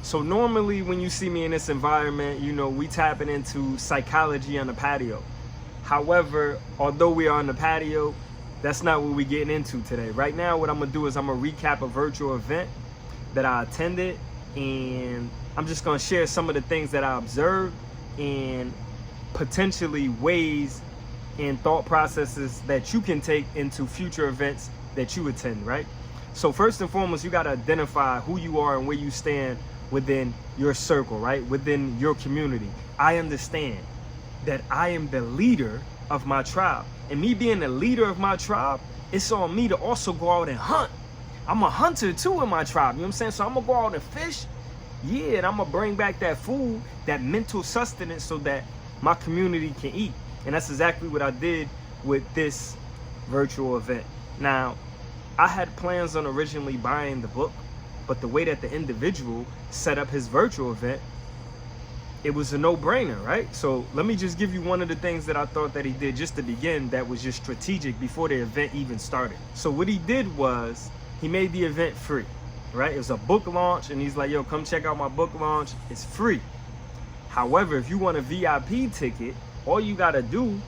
So normally when you see me in this environment, you know, we tapping into psychology on the patio. However, although we are on the patio, that's not what we're getting into today. Right now, what I'm gonna do is I'm gonna recap a virtual event that I attended, and I'm just gonna share some of the things that I observed and potentially ways and thought processes that you can take into future events that you attend, right? So first and foremost, you gotta identify who you are and where you stand within your circle, right? Within your community. I understand that I am the leader of my tribe. And me being the leader of my tribe, it's on me to also go out and hunt. I'm a hunter too in my tribe, you know what I'm saying? So I'm gonna go out and fish, yeah, and I'm gonna bring back that food, that mental sustenance so that my community can eat. And that's exactly what I did with this virtual event. Now, I had plans on originally buying the book, but the way that the individual set up his virtual event, it was a no-brainer, right? So let me just give you one of the things that I thought that he did just to begin that was just strategic before the event even started. So what he did was he made the event free, right? It was a book launch, and he's like, yo, come check out my book launch. It's free. However, if you want a VIP ticket, all you gotta do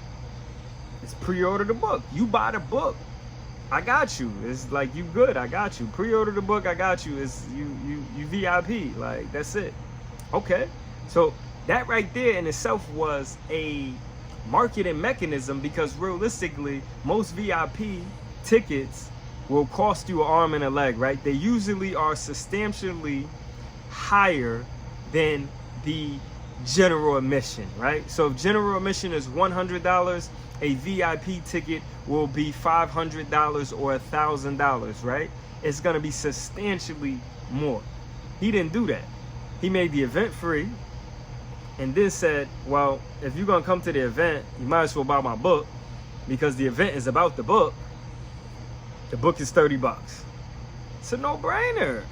is pre-order the book. You buy the book, I got you. It's like, you good, I got you. Pre-order the book, I got you. It's you VIP, like, that's it. Okay, so that right there in itself was a marketing mechanism, because realistically, most VIP tickets will cost you an arm and a leg, right? They usually are substantially higher than the general admission, right? So if general admission is $100, a VIP ticket will be $500 or $1,000, right? It's gonna be substantially more. He didn't do that. He made the event free and then said, well, if you're gonna come to the event, you might as well buy my book, because the event is about the book. The book is $30. It's a no-brainer.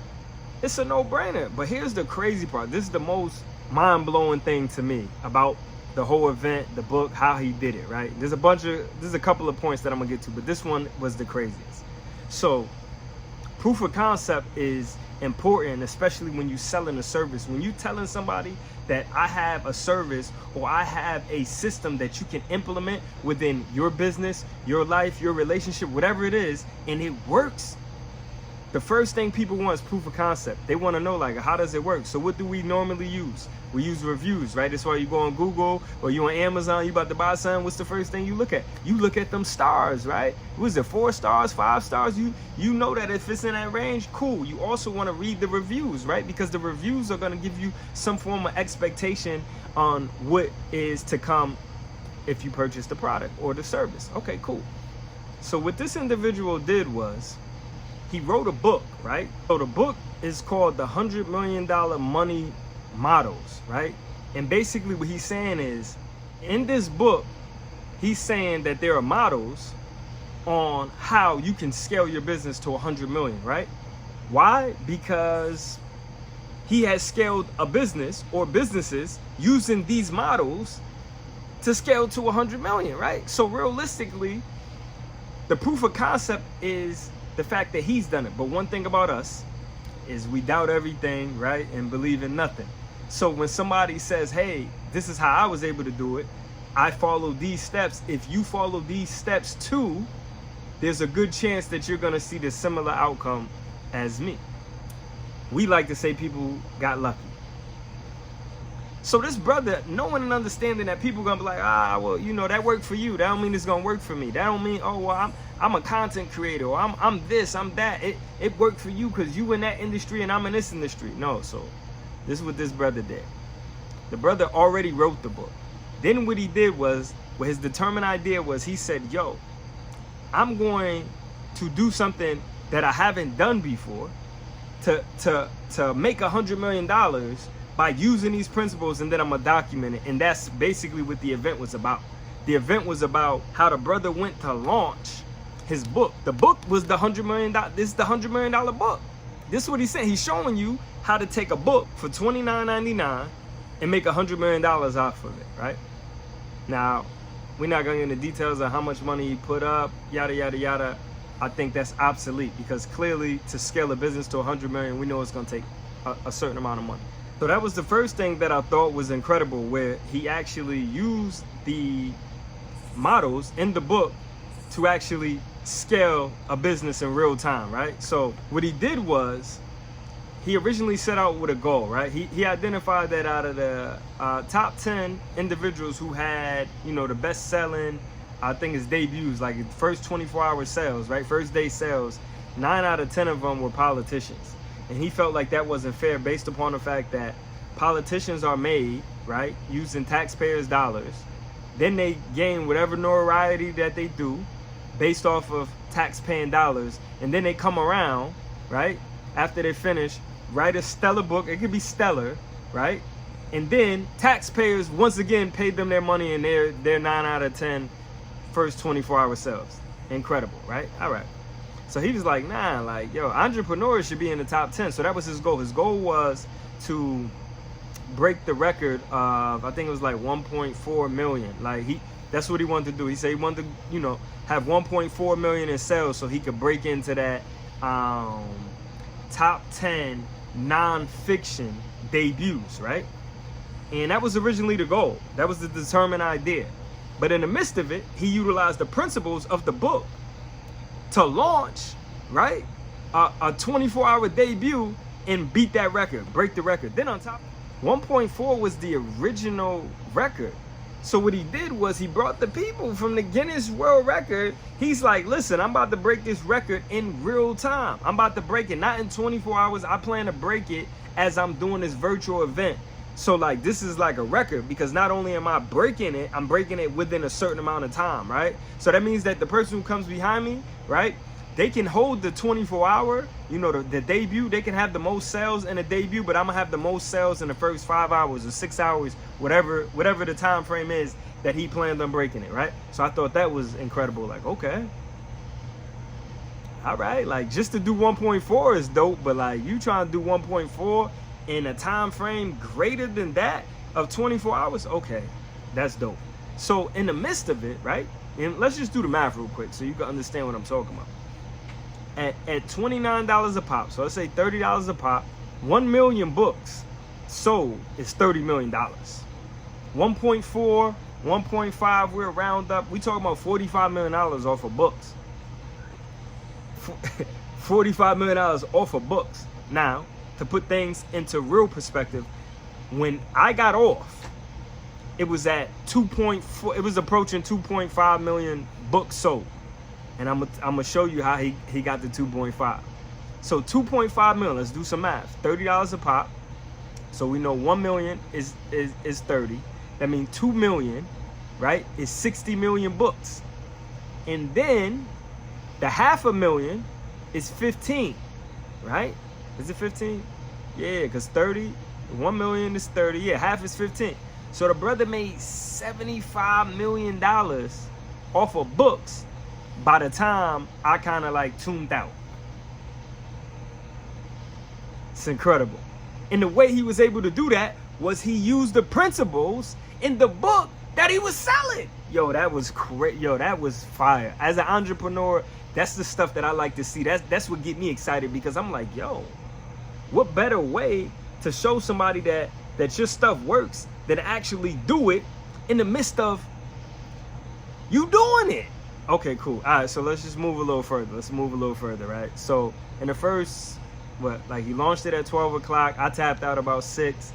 It's a no-brainer. But here's the crazy part. This is the most mind-blowing thing to me about the whole event, the book, how he did it, right? There's a couple of points that I'm gonna get to, but this one was the craziest. So proof of concept is important, especially when you're selling a service. When you're telling somebody that I have a service or I have a system that you can implement within your business, your life, your relationship, whatever it is, and it works, the first thing people want is proof of concept. They want to know, like, how does it work? So what do we normally use? We use reviews, right? That's why you go on Google or you on Amazon, you about to buy something, what's the first thing you look at? You look at them stars, right? Was it 4 stars, 5 stars? You know that if it's in that range, cool. You also want to read the reviews, right? Because the reviews are going to give you some form of expectation on what is to come if you purchase the product or the service. Okay, cool. So what this individual did was, he wrote a book, right? So the book is called The $100 Million Money Models, right? And basically what he's saying is, in this book, he's saying that there are models on how you can scale your business to 100 million, right? Why? Because he has scaled a business or businesses using these models to scale to 100 million, right? So realistically, the proof of concept is the fact that he's done it. But one thing about us is we doubt everything, right? And believe in nothing. So when somebody says, hey, this is how I was able to do it, I follow these steps. If you follow these steps too, there's a good chance that you're gonna see the similar outcome as me. We like to say people got lucky. So this brother, knowing and understanding that people gonna be like, well, you know, that worked for you. That don't mean it's gonna work for me. That don't mean, oh, well, I'm a content creator, or I'm this, I'm that. It worked for you because you in that industry and I'm in this industry. No, so this is what this brother did. The brother already wrote the book. Then what he did was, what his determined idea was, he said, yo, I'm going to do something that I haven't done before to make $100 million by using these principles, and then I'm gonna document it. And that's basically what the event was about. The event was about how the brother went to launch his book. The book was the $100 million. This is the $100 million book. This is what he's saying. He's showing you how to take a book for $29.99 and make $100 million off of it, right? Now, we're not gonna get into details of how much money he put up, yada, yada, yada. I think that's obsolete, because clearly to scale a business to 100 million, we know it's gonna take a certain amount of money. So that was the first thing that I thought was incredible, where he actually used the models in the book to actually scale a business in real time, right? So what he did was, he originally set out with a goal, right? He identified that out of the top 10 individuals who had, you know, the best selling, I think his debuts, like first 24-hour sales, right? First day sales, 9 out of 10 of them were politicians. And he felt like that wasn't fair based upon the fact that politicians are made, right, using taxpayers' dollars. Then they gain whatever notoriety that they do based off of tax-paying dollars. And then they come around, right, after they finish, write a stellar book. It could be stellar, right? And then taxpayers once again paid them their money in their 9 out of 10 first 24-hour sales. Incredible, right? All right. So he was like, nah, like, yo, entrepreneurs should be in the top 10. So that was his goal. His goal was to break the record of, I think it was like 1.4 million. Like, that's what he wanted to do. He said he wanted to, you know, have 1.4 million in sales so he could break into that top 10 non-fiction debuts, right? And that was originally the goal. That was the determined idea. But in the midst of it, he utilized the principles of the book to launch, right, a 24-hour debut and beat that record, break the record. Then on top, 1.4 was the original record. So what he did was he brought the people from the Guinness World Record. He's like, listen, I'm about to break this record in real time. I'm about to break it, not in 24 hours. I plan to break it as I'm doing this virtual event. So like, this is like a record, because not only am I breaking it, I'm breaking it within a certain amount of time, right? So that means that the person who comes behind me, right, they can hold the 24-hour, you know, the debut. They can have the most sales in a debut, but I'm gonna have the most sales in the first 5 hours or 6 hours, whatever the time frame is that he planned on breaking it, right? So I thought that was incredible. Like, okay, all right, like just to do 1.4 is dope, but like you trying to do 1.4 in a time frame greater than that of 24 hours, okay, that's dope. So in the midst of it, right, and let's just do the math real quick so you can understand what I'm talking about. At $29 a pop, so let's say $30 a pop, 1 million books sold is $30 million. 1.4, 1.5, we'll round up, we talking about $45 million off of books. $45 million off of books. Now, to put things into real perspective, when I got off, it was at 2.4, it was approaching 2.5 million books sold. And I'm gonna show you how he got to 2.5. So 2.5 million, let's do some math. $30 a pop. So we know 1 million is 30. That means 2 million, right, is 60 million books. And then the 500,000 is 15, right? Is it 15? Yeah, because 1 million is 30. Yeah, half is 15. So the brother made $75 million off of books by the time I kind of like tuned out. It's incredible. And the way he was able to do that was he used the principles in the book that he was selling. Yo, that was great. Yo, that was fire. As an entrepreneur, that's the stuff that I like to see. That's what get me excited, because I'm like, yo, what better way to show somebody that your stuff works than actually do it in the midst of you doing it? Okay, cool. All right, so let's just move a little further. Let's move a little further, right? So in the first, he launched it at 12 o'clock. I tapped out about 6,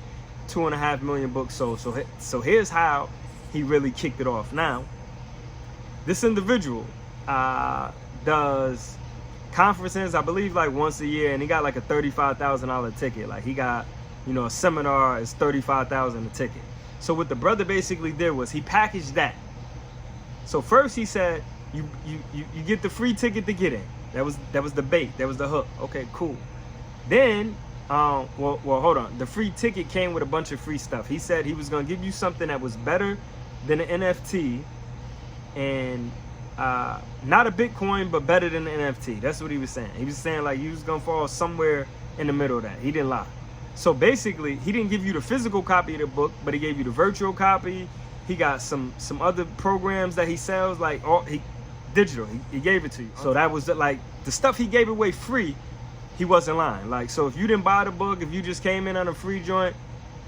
2.5 million books sold. So here's how he really kicked it off. Now, this individual does conferences, I believe, like once a year, and he got like a $35,000 ticket. Like he got, you know, a seminar is $35,000 a ticket. So what the brother basically did was he packaged that. So first he said, you get the free ticket to get in. That was the bait. That was the hook. Okay, cool. Then, well, hold on. The free ticket came with a bunch of free stuff. He said he was gonna give you something that was better than an NFT, and not a Bitcoin, but better than an NFT. That's what he was saying. He was saying like you was gonna fall somewhere in the middle of that. He didn't lie. So basically, he didn't give you the physical copy of the book, but he gave you the virtual copy. He got some other programs that he sells, like digital. He gave it to you. So that was like the stuff he gave away free. he wasn't lying. Like, so if you didn't buy the book, if you just came in on a free joint,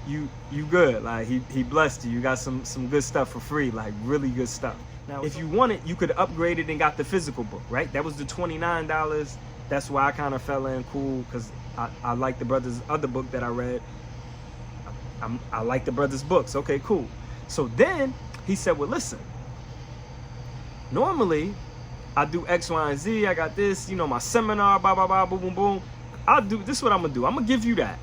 you good. Like, he blessed you. You got some good stuff for free, like really good stuff. Now, if you want it, you could upgrade it and got the physical book, right? That was the $29. That's why I kind of fell in cool, because I like the brother's other book that I read. I like the brother's books. Okay, cool. So then he said, well, listen, normally I do X, Y, and Z. I got this, you know, my seminar, blah, blah, blah, boom, boom, boom. This is what I'm going to do. I'm going to give you that.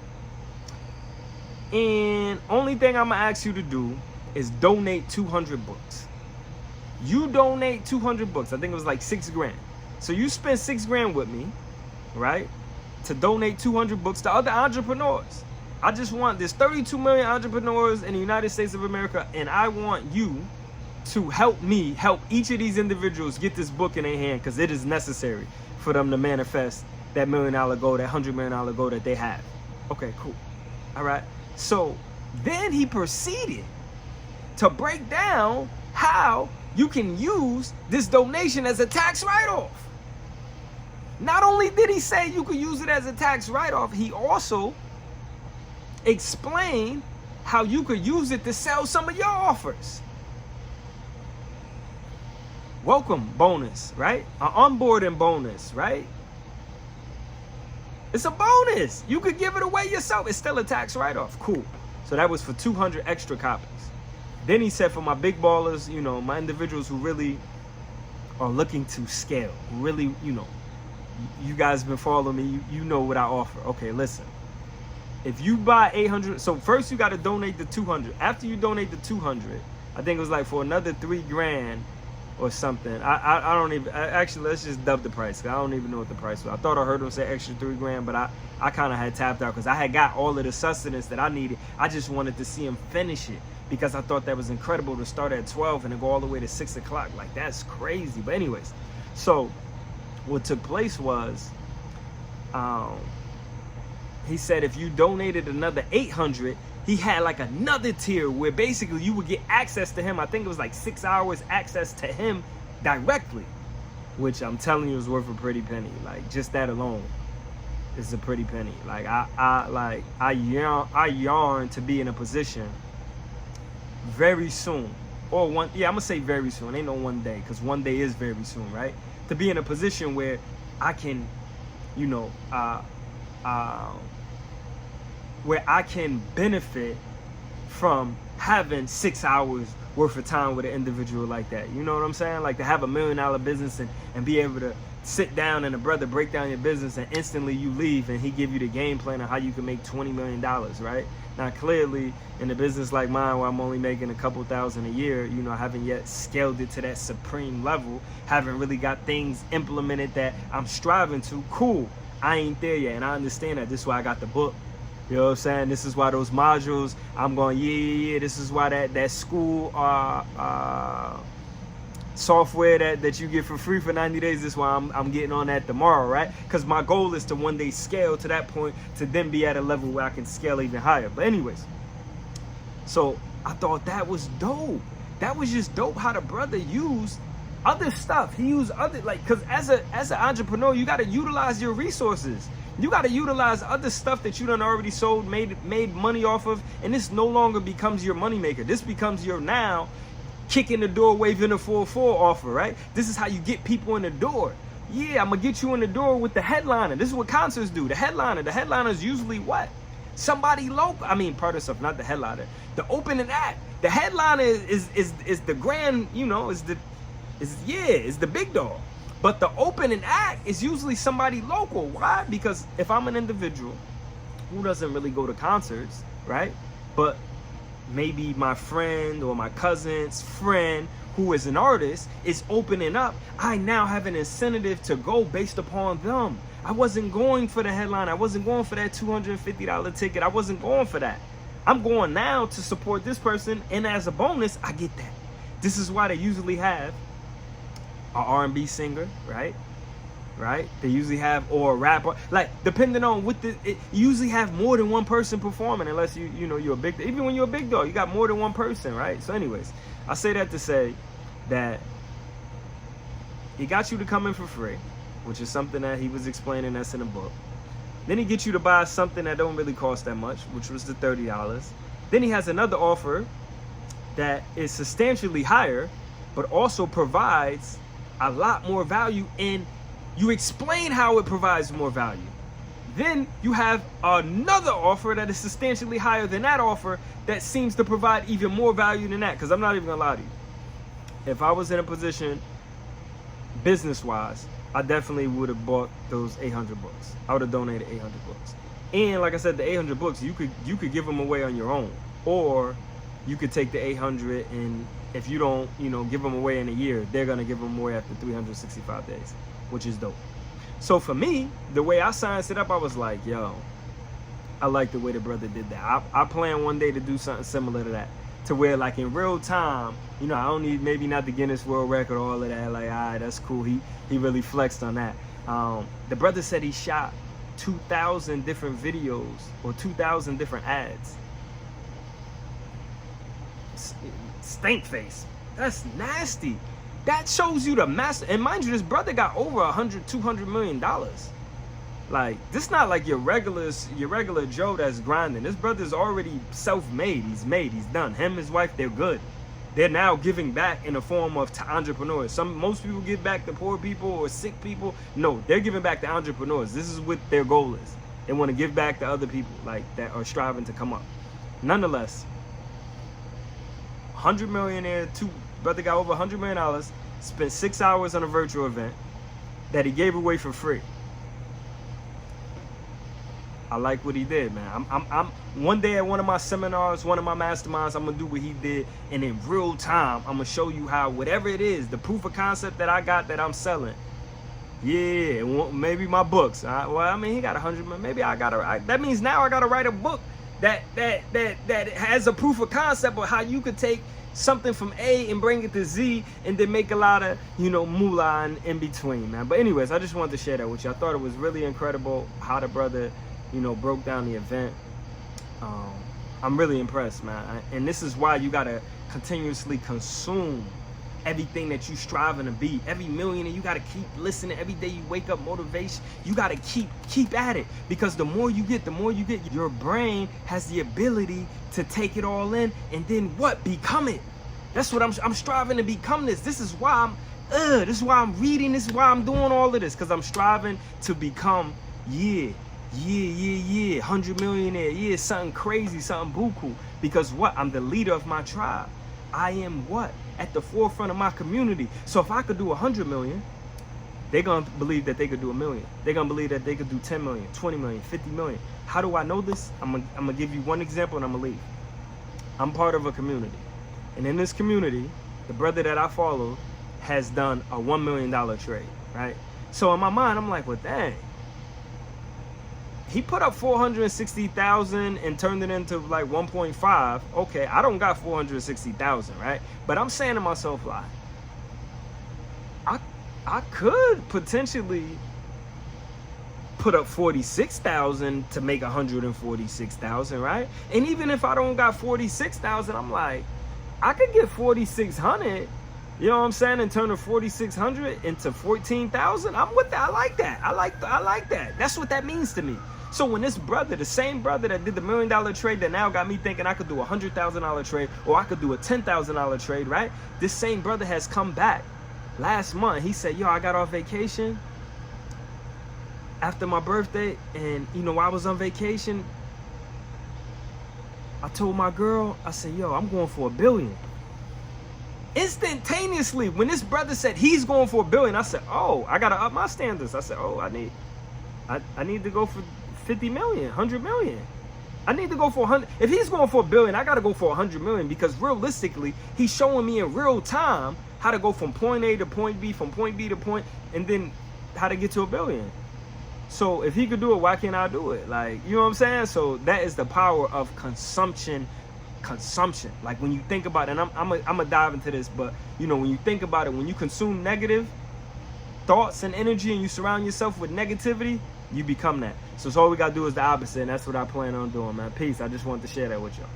And only thing I'm going to ask you to do is donate 200 books. You donate 200 books. I think it was like $6 grand. So you spend $6 grand with me, right, to donate 200 books to other entrepreneurs. I just want, there's 32 million entrepreneurs in the United States of America, and I want you to help me help each of these individuals get this book in their hand, because it is necessary for them to manifest that $1 million goal, that $100 million goal that they have. Okay, cool. All right. So then he proceeded to break down how you can use this donation as a tax write-off. Not only did he say you could use it as a tax write-off, he also explained how you could use it to sell some of your offers. Welcome bonus, right? An onboarding bonus, right? It's a bonus. You could give it away yourself. It's still a tax write-off. Cool. So that was for 200 extra copies. Then he said for my big ballers, you know, my individuals who really are looking to scale, who really, you know, you guys been following me, you know what I offer. Okay, listen. If you buy 800, so first you got to donate the 200. After you donate the 200, I think it was like for another $3 grand or something. I don't even, actually, let's just dub the price. I don't even know what the price was. I thought I heard him say extra $3 grand, but I kind of had tapped out because I had got all of the sustenance that I needed. I just wanted to see him finish it because I thought that was incredible to start at 12 and to go all the way to 6 o'clock. Like, that's crazy. But anyways, so what took place was, he said if you donated another 800, he had like another tier where basically you would get access to him. I think it was like 6 hours access to him directly, which I'm telling you is worth a pretty penny. Like, just that alone is a pretty penny. Like, I yearn to be in a position very soon, or I'm gonna say very soon. Ain't no one day, because one day is very soon, right? To be in a position where I can, you know, where I can benefit from having 6 hours worth of time with an individual like that. You know what I'm saying? Like, to have $1 million business and be able to sit down and a brother break down your business and instantly you leave and he give you the game plan of how you can make $20 million, right? Now, clearly, in a business like mine where I'm only making a couple thousand a year, you know, I haven't yet scaled it to that supreme level, haven't really got things implemented that I'm striving to. Cool, I ain't there yet, and I understand that. This is why I got the book. You know what I'm saying? This is why those modules, I'm going, yeah. This is why that school software that you get for free for 90 days, this is why I'm getting on that tomorrow, right? Because my goal is to one day scale to that point to then be at a level where I can scale even higher. But anyways, so I thought that was dope. That was just dope how the brother used other stuff. He used other, like, because as an entrepreneur, you got to utilize your resources. You got to utilize other stuff that you done already sold, made money off of, and this no longer becomes your moneymaker. This becomes your now kicking the door, waving a 4-4 offer, right? This is how you get people in the door. Yeah, I'm going to get you in the door with the headliner. This is what concerts do. The headliner is usually what? Somebody local. I mean, part of stuff, not the headliner. The opening act. The headliner is the grand, you know, is the big dog. But the opening act is usually somebody local. Why? Because if I'm an individual who doesn't really go to concerts, right? But maybe my friend or my cousin's friend who is an artist is opening up, I now have an incentive to go based upon them. I wasn't going for the headline. I wasn't going for that $250 ticket. I wasn't going for that. I'm going now to support this person, and as a bonus, I get that. This is why they usually have an R&B singer, right? They usually have, or a rapper, like, depending on what you usually have more than one person performing, unless you know you're a big, even when you're a big dog, you got more than one person, right? So anyways, I say that to say that he got you to come in for free, which is something that he was explaining that's in the book. Then he gets you to buy something that don't really cost that much, which was the $30. Then he has another offer that is substantially higher, but also provides a lot more value, and you explain how it provides more value. Then you have another offer that is substantially higher than that offer that seems to provide even more value than that. Because I'm not even gonna lie to you. If I was in a position, business-wise, I definitely would have bought those 800 books. I would have donated 800 books. And like I said, the 800 books, you could give them away on your own. Or you could take the 800, and if you don't, give them away in a year, they're gonna give them away after 365 days, which is dope. So for me, the way I sized it up, I was like, yo, I like the way the brother did that. I plan one day to do something similar to that, to where like in real time, I don't need, maybe not the Guinness World Record, all of that. Like, all right, that's cool. He really flexed on that. The brother said he shot 2,000 different videos or 2,000 different ads. Stink face. That's nasty. That shows you the master. And mind you, this brother got over $200 million. Like, this not like your regular Joe that's grinding. This brother's already self-made. He's made. He's done. Him and his wife, they're good. They're now giving back in the form of entrepreneurs. Most people give back to poor people or sick people. No, they're giving back to entrepreneurs. This is what their goal is. They want to give back to other people like that are striving to come up. Nonetheless, 100 millionaire, brother got over $100 million, spent 6 hours on a virtual event that he gave away for free. I like what he did, man. I'm one day at one of my seminars, one of my masterminds, I'm gonna do what he did, and in real time, I'm gonna show you how whatever it is, the proof of concept that I got that I'm selling. Yeah, maybe my books. He got 100 million. Maybe that means now I gotta write a book that has a proof of concept of how you could take something from A and bring it to Z and then make a lot of, moolah in between, man. But anyways, I just wanted to share that with you. I thought it was really incredible how the brother, broke down the event. I'm really impressed, man. And this is why you gotta continuously consume everything that you striving to be. Every millionaire, you gotta keep listening. Every day you wake up, motivation. You gotta keep at it, because the more you get, your brain has the ability to take it all in and then become it. That's what I'm striving to become. This is why I'm reading. This is why I'm doing all of this, because I'm striving to become 100 millionaire, something crazy, something buku. Because I'm the leader of my tribe. I am at the forefront of my community. So if I could do 100 million, they're gonna believe that they could do 1 million. They're gonna believe that they could do 10 million, 20 million, 50 million. How do I know this? I'm gonna give you one example and I'm gonna leave. I'm part of a community, and in this community, the brother that I follow has done a $1 million trade, right? So in my mind, I'm like, well, dang. He put up 460,000 and turned it into like 1.5. Okay, I don't got 460,000, right? But I'm saying to myself, like, I could potentially put up 46,000 to make 146,000, right? And even if I don't got 46,000, I'm like, I could get 4,600. You know what I'm saying? And turn the 4,600 into 14,000. I'm with that. I like that. I like that. That's what that means to me. So when this brother, the same brother that did the $1 million trade that now got me thinking I could do a $100,000 trade or I could do a $10,000 trade, right? This same brother has come back last month. He said, yo, I got off vacation after my birthday, and while I was on vacation, I told my girl, I said, yo, I'm going for $1 billion. Instantaneously, when this brother said he's going for $1 billion, I said, oh, I gotta up my standards. I said, oh, I need to go for 50 million, 100 million. I need to go for 100. If he's going for $1 billion, I gotta go for 100 million, because realistically, he's showing me in real time how to go from point A to point B, from point B to point, and then how to get to $1 billion. So if he could do it, why can't I do it? Like, you know what I'm saying? So that is the power of consumption. Like, when you think about it, and I'm gonna dive into this, but when you think about it, when you consume negative thoughts and energy and you surround yourself with negativity, you become that. So all we gotta do is the opposite, and that's what I plan on doing, man. Peace. I just wanted to share that with y'all.